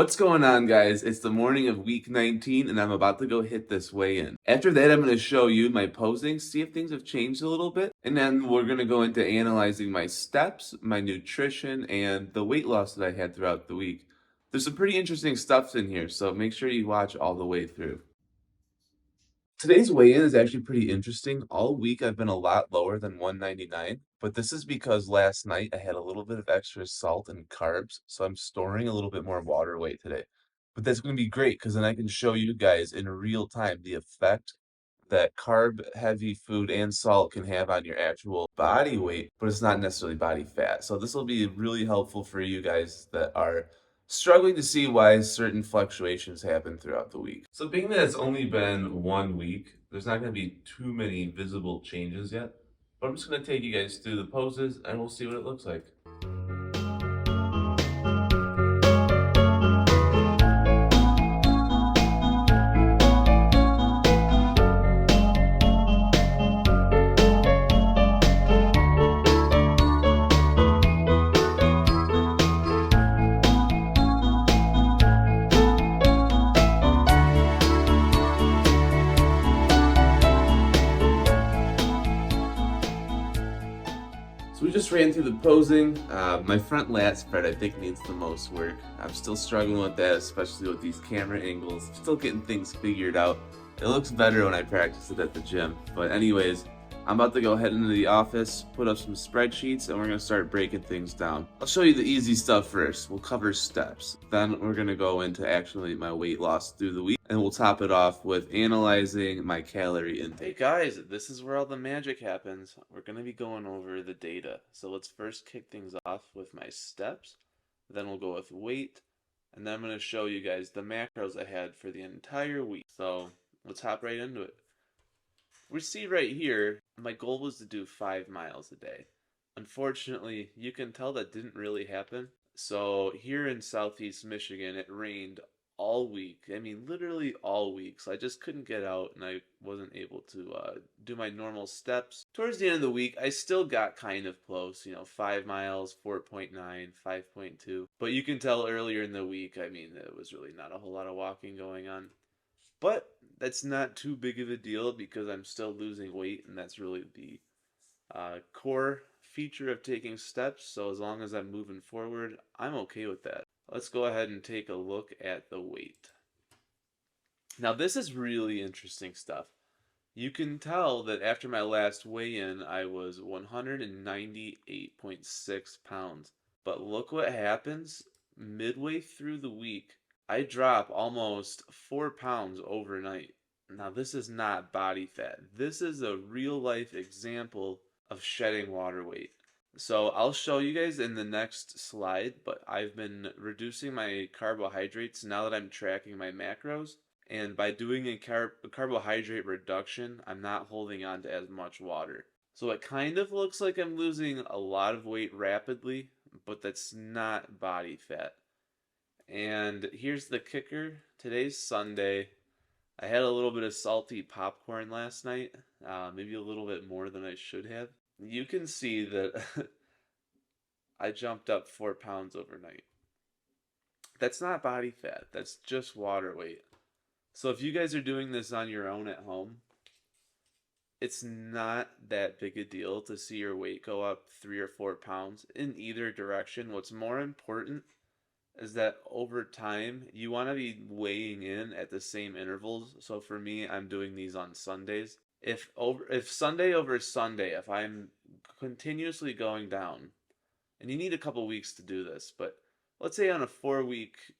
What's going on, guys? It's the morning of week 19, and I'm about to go hit this weigh-in. After that, I'm going to show you my posing, see if things have changed a little bit, and then we're going to go into analyzing my steps, my nutrition, and the weight loss that I had throughout the week. There's some pretty interesting stuff in here, so make sure you watch all the way through. Today's weigh-in is actually pretty interesting. All week I've been a lot lower than 199, but this is because last night I had a little bit of extra salt and carbs, so I'm storing a little bit more water weight today. But that's going to be great because then I can show you guys in real time the effect that carb-heavy food and salt can have on your actual body weight, but it's not necessarily body fat. So this will be really helpful for you guys that are struggling to see why certain fluctuations happen throughout the week. So being that it's only been 1 week, there's not going to be too many visible changes yet, but I'm just going to take you guys through the poses and we'll see what it looks like. So we just ran through the posing. My front lat spread I think needs the most work. I'm still struggling with that, especially with these camera angles. Still getting things figured out. It looks better when I practice it at the gym. But anyways, I'm about to go head into the office, put up some spreadsheets, and we're going to start breaking things down. I'll show you the easy stuff first. We'll cover steps. Then we're going to go into actually my weight loss through the week, and we'll top it off with analyzing my calorie intake. Hey guys, this is where all the magic happens. We're going to be going over the data. So let's first kick things off with my steps. Then we'll go with weight. And then I'm going to show you guys the macros I had for the entire week. So let's hop right into it. We see right here, my goal was to do 5 miles a day. Unfortunately, you can tell that didn't really happen. So here in Southeast Michigan, it rained all week. I mean, literally all week. So I just couldn't get out and I wasn't able to do my normal steps. Towards the end of the week, I still got kind of close, 5 miles, 4.9, 5.2. But you can tell earlier in the week, I mean, there was really not a whole lot of walking going on. But that's not too big of a deal because I'm still losing weight, and that's really the core feature of taking steps. So as long as I'm moving forward, I'm okay with that. Let's go ahead and take a look at the weight. Now this is really interesting stuff. You can tell that after my last weigh-in, I was 198.6 pounds. But look what happens midway through the week. I drop almost 4 pounds overnight. Now, this is not body fat. This is a real life example of shedding water weight. So I'll show you guys in the next slide, but I've been reducing my carbohydrates now that I'm tracking my macros. And by doing a carbohydrate reduction, I'm not holding on to as much water. So it kind of looks like I'm losing a lot of weight rapidly, but that's not body fat. And here's the kicker. Today's Sunday. I had a little bit of salty popcorn last night, maybe a little bit more than I should have. You can see that I jumped up 4 pounds overnight. That's not body fat, that's just water weight. So if you guys are doing this on your own at home, it's not that big a deal to see your weight go up 3 or 4 pounds in either direction. What's more important is that over time you want to be weighing in at the same intervals. So for me, I'm doing these on Sundays. If Sunday over Sunday, if I'm continuously going down, and you need a couple weeks to do this, but let's say on a 4-week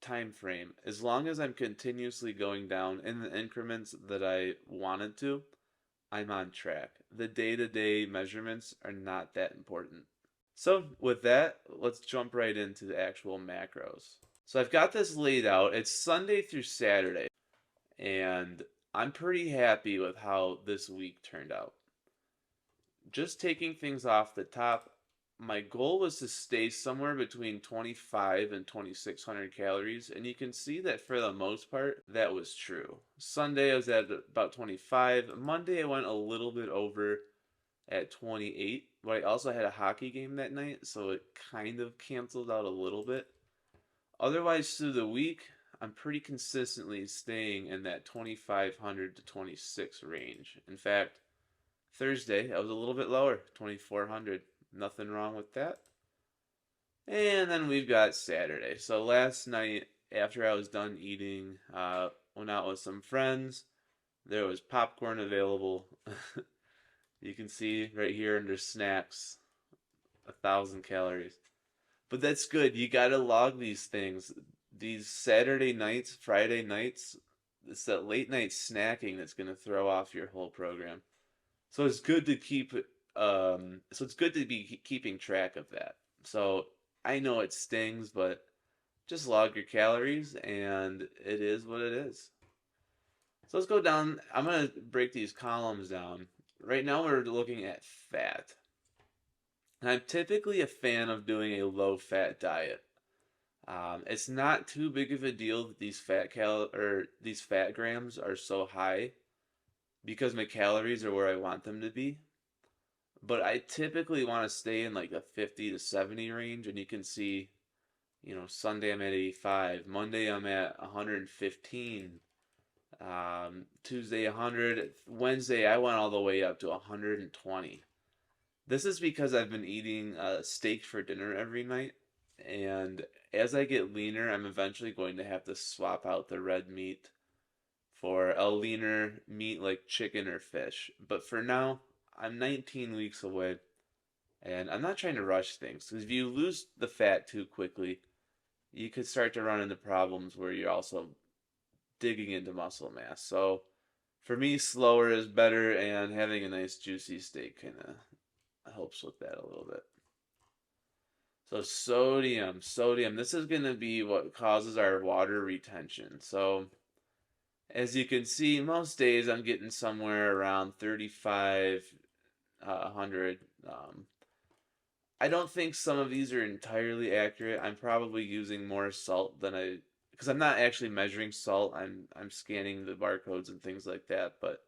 time frame, as long as I'm continuously going down in the increments that I wanted to, I'm on track. The day-to-day measurements are not that important. So with that, let's jump right into the actual macros. So I've got this laid out. It's Sunday through Saturday, and I'm pretty happy with how this week turned out. Just taking things off the top, my goal was to stay somewhere between 25 and 2600 calories, and you can see that for the most part, that was true. Sunday I was at about 25. Monday I went a little bit over at 28, but I also had a hockey game that night, so it kind of canceled out a little bit. Otherwise, through the week, I'm pretty consistently staying in that 2,500 to 26 range. In fact, Thursday, I was a little bit lower, 2,400. Nothing wrong with that. And then we've got Saturday. So last night, after I was done eating, went out with some friends. There was popcorn available. You can see right here under snacks, 1,000 calories. But that's good. You gotta log these things. These Saturday nights, Friday nights, it's that late night snacking that's gonna throw off your whole program. So it's good to keep so it's good to be keeping track of that. So I know it stings, but just log your calories and it is what it is. So let's go down. I'm gonna break these columns down. Right now we're looking at fat. And I'm typically a fan of doing a low fat diet. It's not too big of a deal that these fat grams are so high because my calories are where I want them to be. But I typically want to stay in like the 50 to 70 range, and you can see, Sunday I'm at 85, Monday I'm at 115, Tuesday 100, Wednesday I went all the way up to 120. This is because I've been eating steak for dinner every night, and as I get leaner, I'm eventually going to have to swap out the red meat for a leaner meat like chicken or fish. But for now, I'm 19 weeks away, and I'm not trying to rush things because if you lose the fat too quickly, you could start to run into problems where you're also digging into muscle mass. So for me, slower is better, and having a nice juicy steak kind of helps with that a little bit. So sodium. This is going to be what causes our water retention. So as you can see, most days I'm getting somewhere around 35, 100. I don't think some of these are entirely accurate. I'm probably using more salt than because I'm not actually measuring salt. I'm scanning the barcodes and things like that. But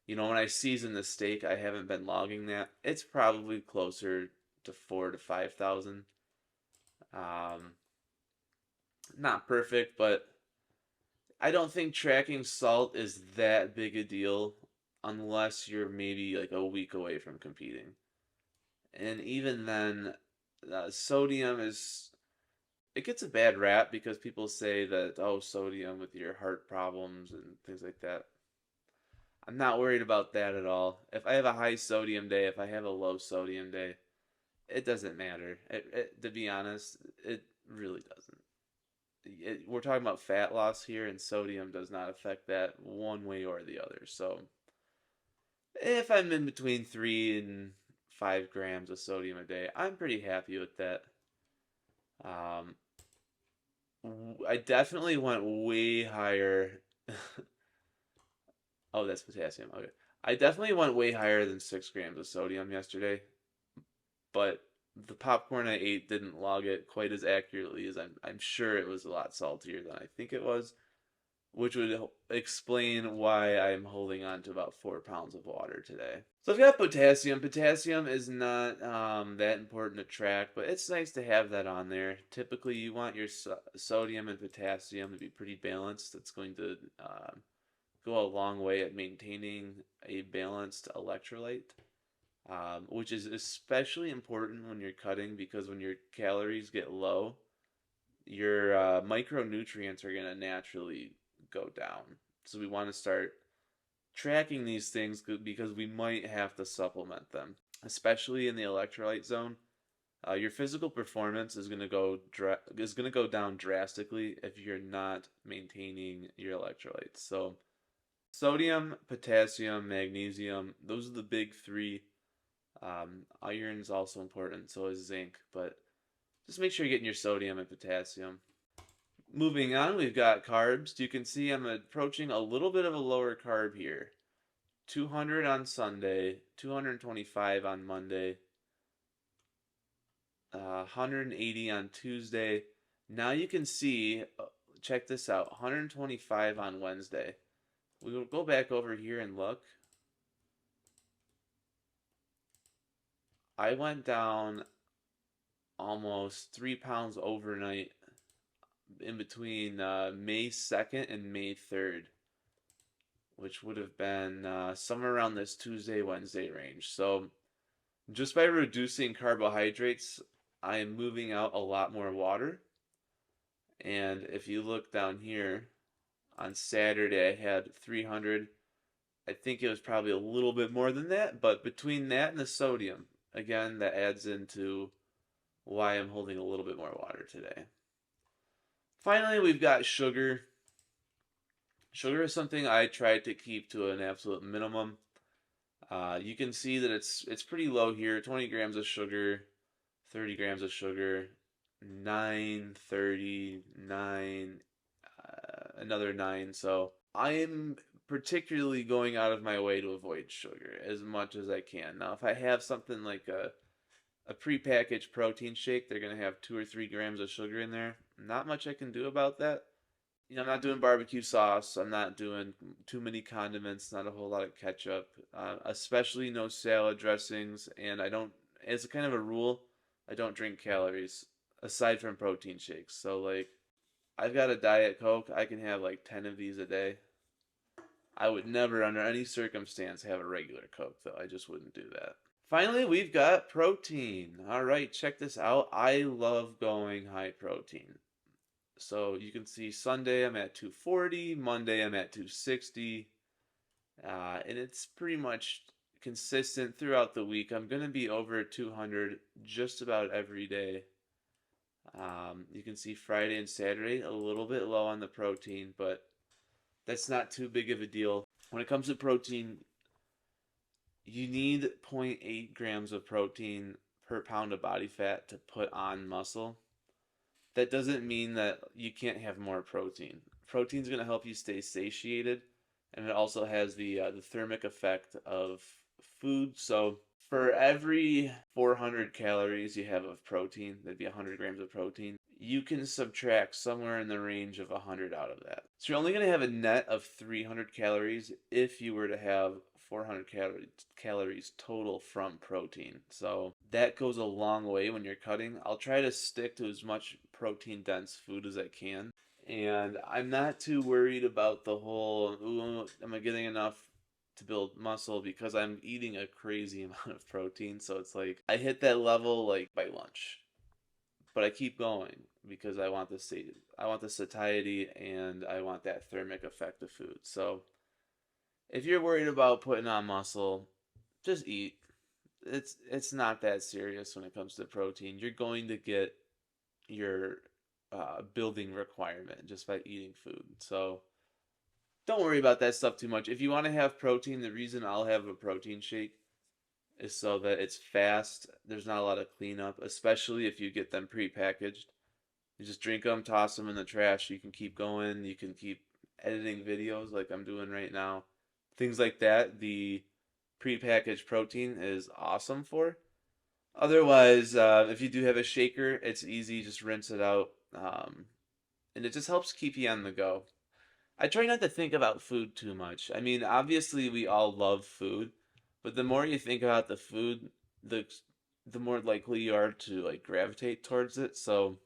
when I season the steak, I haven't been logging that. It's probably closer to 4 to 5,000. Um, Not perfect, but I don't think tracking salt is that big a deal unless you're maybe like a week away from competing. And even then, sodium is it gets a bad rap because people say that sodium with your heart problems and things like that. I'm not worried about that at all. If I have a high sodium day, if I have a low sodium day, it doesn't matter. To be honest, it really doesn't. We're talking about fat loss here, and sodium does not affect that one way or the other. So if I'm in between 3 and 5 grams of sodium a day, I'm pretty happy with that. Um, I definitely went way higher. Oh, that's potassium. Okay. I definitely went way higher than 6 grams of sodium yesterday, but the popcorn I ate didn't log it quite as accurately as I'm sure it was a lot saltier than I think it was, which would explain why I'm holding on to about 4 pounds of water today. So I've got potassium. Potassium is not that important to track, but it's nice to have that on there. Typically, you want your sodium and potassium to be pretty balanced. That's going to go a long way at maintaining a balanced electrolyte, which is especially important when you're cutting because when your calories get low, your micronutrients are going to naturally go down. So we want to start tracking these things because we might have to supplement them, especially in the electrolyte zone. Your physical performance is going to go down drastically if you're not maintaining your electrolytes. So sodium, potassium, magnesium, those are the big three. Iron's also important, so is zinc, but just make sure you're getting your sodium and potassium. Moving on, we've got carbs. You can see I'm approaching a little bit of a lower carb here. 200 on Sunday, 225 on Monday, 180 on Tuesday. Now you can see, check this out, 125 on Wednesday. We will go back over here and look. I went down almost 3 pounds overnight in between May 2nd and May 3rd, which would have been somewhere around this Tuesday, Wednesday range. So just by reducing carbohydrates, I am moving out a lot more water. And if you look down here, on Saturday I had 300. I think it was probably a little bit more than that, but between that and the sodium, again, that adds into why I'm holding a little bit more water today. Finally, we've got sugar. Sugar is something I try to keep to an absolute minimum. You can see that it's pretty low here. 20 grams of sugar, 30 grams of sugar, 9, 30, 9, another 9. So I'm particularly going out of my way to avoid sugar as much as I can. Now, if I have something like a prepackaged protein shake, they're going to have 2 or 3 grams of sugar in there. Not much I can do about that. I'm not doing barbecue sauce. I'm not doing too many condiments, not a whole lot of ketchup, especially no salad dressings. And I don't, as a kind of a rule, I don't drink calories aside from protein shakes. So, like, I've got a Diet Coke. I can have like 10 of these a day. I would never, under any circumstance, have a regular Coke, though. I just wouldn't do that. Finally, we've got protein. All right, check this out. I love going high protein. So you can see Sunday I'm at 240, Monday I'm at 260, and it's pretty much consistent throughout the week. I'm going to be over 200 just about every day. You can see Friday and Saturday a little bit low on the protein, but that's not too big of a deal. When it comes to protein, you need zero point 0.8 grams of protein per pound of body fat to put on muscle. That doesn't mean that you can't have more protein. Protein's going to help you stay satiated, and it also has the thermic effect of food. So for every 400 calories you have of protein, that'd be 100 grams of protein, you can subtract somewhere in the range of 100 out of that. So you're only going to have a net of 300 calories if you were to have 400 calories total from protein. So that goes a long way when you're cutting. I'll try to stick to as much protein dense food as I can. And I'm not too worried about the whole, ooh, am I getting enough to build muscle, because I'm eating a crazy amount of protein. So it's like I hit that level like by lunch. But I keep going because I want the satiety, and I want that thermic effect of food. So if you're worried about putting on muscle, just eat. It's not that serious when it comes to protein. You're going to get your building requirement just by eating food. So don't worry about that stuff too much. If you want to have protein, the reason I'll have a protein shake is so that it's fast. There's not a lot of cleanup, especially if you get them prepackaged. You just drink them, toss them in the trash. You can keep going. You can keep editing videos like I'm doing right now. Things like that, the prepackaged protein is awesome for. Otherwise, if you do have a shaker, it's easy. Just rinse it out. And it just helps keep you on the go. I try not to think about food too much. I mean, obviously, we all love food, but the more you think about the food, the the more likely you are to like gravitate towards it. So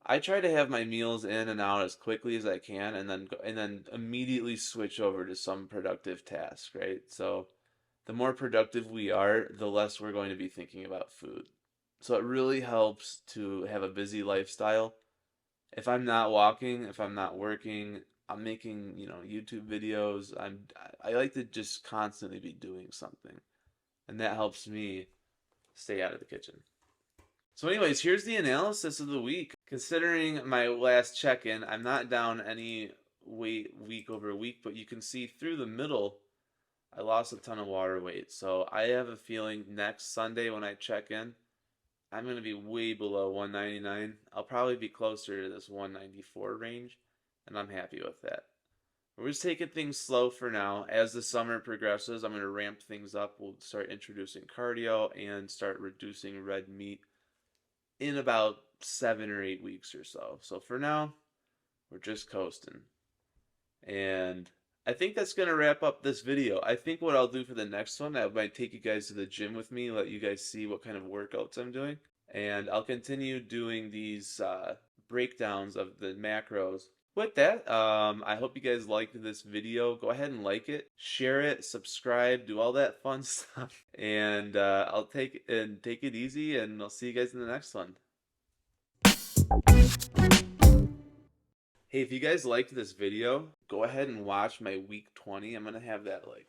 I try to have my meals in and out as quickly as I can, and then immediately switch over to some productive task, right? So the more productive we are, the less we're going to be thinking about food. So it really helps to have a busy lifestyle. If I'm not walking, if I'm not working, I'm making, YouTube videos. I like to just constantly be doing something, and that helps me stay out of the kitchen. So, anyways, here's the analysis of the week. Considering my last check-in, I'm not down any weight week over week, but you can see through the middle, I lost a ton of water weight. So I have a feeling next Sunday when I check in, I'm going to be way below 199. I'll probably be closer to this 194 range, and I'm happy with that. We're just taking things slow for now. As the summer progresses, I'm going to ramp things up. We'll start introducing cardio and start reducing red meat in about 7 or 8 weeks or so. So for now, we're just coasting. And I think that's going to wrap up this video. I think what I'll do for the next one, I might take you guys to the gym with me, let you guys see what kind of workouts I'm doing. And I'll continue doing these breakdowns of the macros. With that, I hope you guys liked this video. Go ahead and like it, share it, subscribe, do all that fun stuff. And I'll take it easy, and I'll see you guys in the next one. Hey, if you guys liked this video, go ahead and watch my week 20. I'm gonna have that like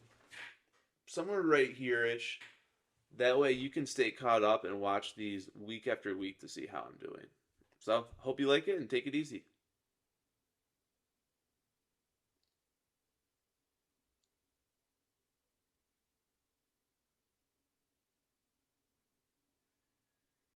somewhere right here-ish. That way you can stay caught up and watch these week after week to see how I'm doing. So, hope you like it and take it easy.